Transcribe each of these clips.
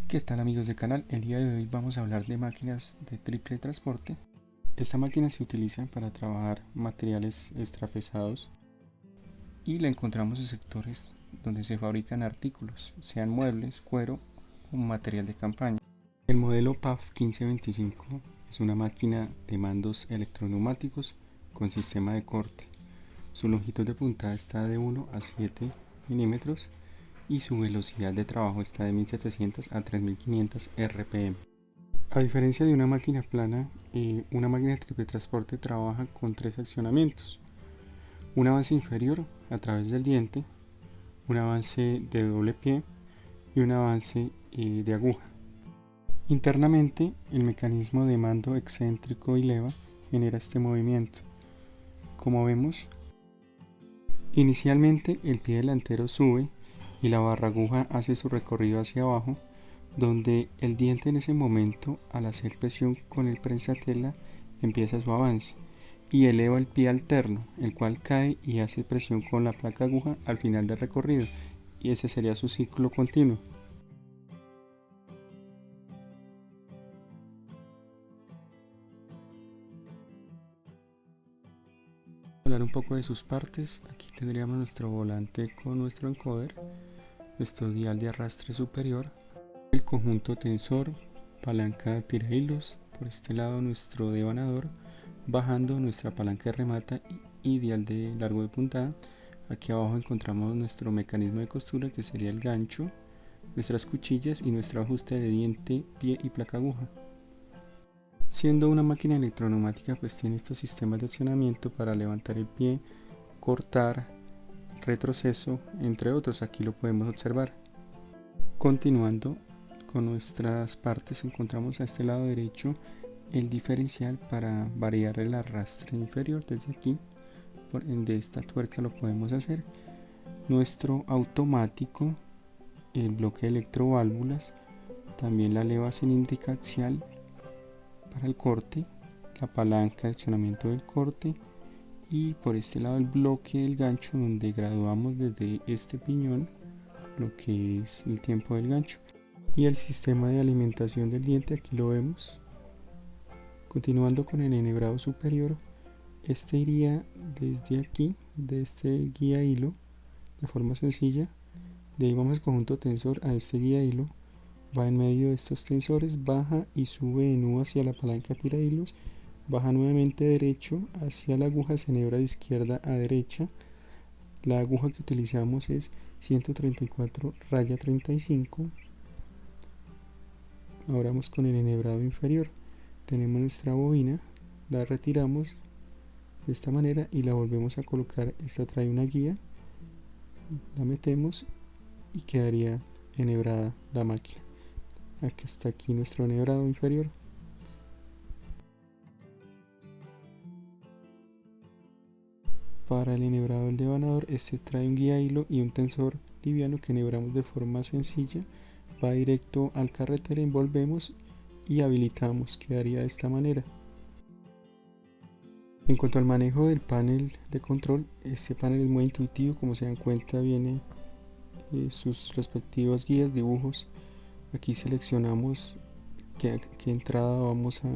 ¿Qué tal amigos del canal? El día de hoy vamos a hablar de máquinas de triple transporte. Esta máquina se utiliza para trabajar materiales extrapesados y la encontramos en sectores donde se fabrican artículos, sean muebles, cuero o material de campaña. El modelo PAF 1525 es una máquina de mandos electroneumáticos con sistema de corte. Su longitud de puntada está de 1 a 7 milímetros y su velocidad de trabajo está de 1700 a 3500 RPM. A diferencia de una máquina plana, una máquina de triple transporte trabaja con tres accionamientos: un avance inferior a través del diente, un avance de doble pie y un avance de aguja. Internamente, el mecanismo de mando excéntrico y leva genera este movimiento. Como vemos, inicialmente el pie delantero sube y la barra aguja hace su recorrido hacia abajo, donde el diente en ese momento, al hacer presión con el prensatela, empieza su avance y eleva el pie alterno, el cual cae y hace presión con la placa aguja al final del recorrido, y ese sería su ciclo continuo. Hablar un poco de sus partes. Aquí tendríamos nuestro volante con nuestro encoder, nuestro dial de arrastre superior, el conjunto tensor, palanca tira hilos, por este lado nuestro devanador, bajando nuestra palanca de remata y dial de largo de puntada. Aquí abajo encontramos nuestro mecanismo de costura, que sería el gancho, nuestras cuchillas y nuestro ajuste de diente, pie y placa aguja. Siendo una máquina electroneumática, pues tiene estos sistemas de accionamiento para levantar el pie, cortar, retroceso, entre otros. Aquí lo podemos observar. Continuando con nuestras partes, encontramos a este lado derecho el diferencial para variar el arrastre inferior. Desde aquí, de esta tuerca, lo podemos hacer. Nuestro automático, el bloque de electroválvulas, también la leva cilíndrica axial para el corte, la palanca de accionamiento del corte, y por este lado el bloque del gancho, donde graduamos desde este piñón lo que es el tiempo del gancho, y el sistema de alimentación del diente. Aquí lo vemos. Continuando con el enhebrado superior, este iría desde aquí, de este guía hilo, de forma sencilla. De ahí vamos al conjunto tensor a este guía hilo, va en medio de estos tensores, baja y sube en U hacia la palanca tira hilos, baja nuevamente derecho hacia la aguja, se enhebra de izquierda a derecha. La aguja que utilizamos es 134/35. Ahora vamos con el enhebrado inferior. Tenemos nuestra bobina, la retiramos de esta manera y la volvemos a colocar. Esta trae una guía, la metemos y quedaría enhebrada la máquina. Aquí está aquí nuestro enhebrado inferior. Para el enhebrado del devanador, este trae un guía hilo y un tensor liviano que enhebramos de forma sencilla. Va directo al carretero, envolvemos y habilitamos. Quedaría de esta manera. En cuanto al manejo del panel de control, este panel es muy intuitivo. Como se dan cuenta, viene sus respectivas guías, dibujos. Aquí seleccionamos qué entrada vamos a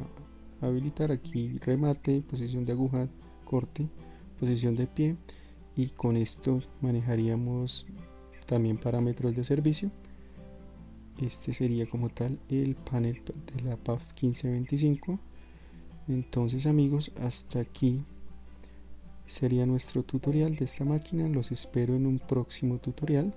habilitar. Aquí remate, posición de aguja, corte, posición de pie, y con esto manejaríamos también parámetros de servicio. Este sería como tal el panel de la PAF 1525. Entonces amigos, hasta aquí sería nuestro tutorial de esta máquina. Los espero en un próximo tutorial.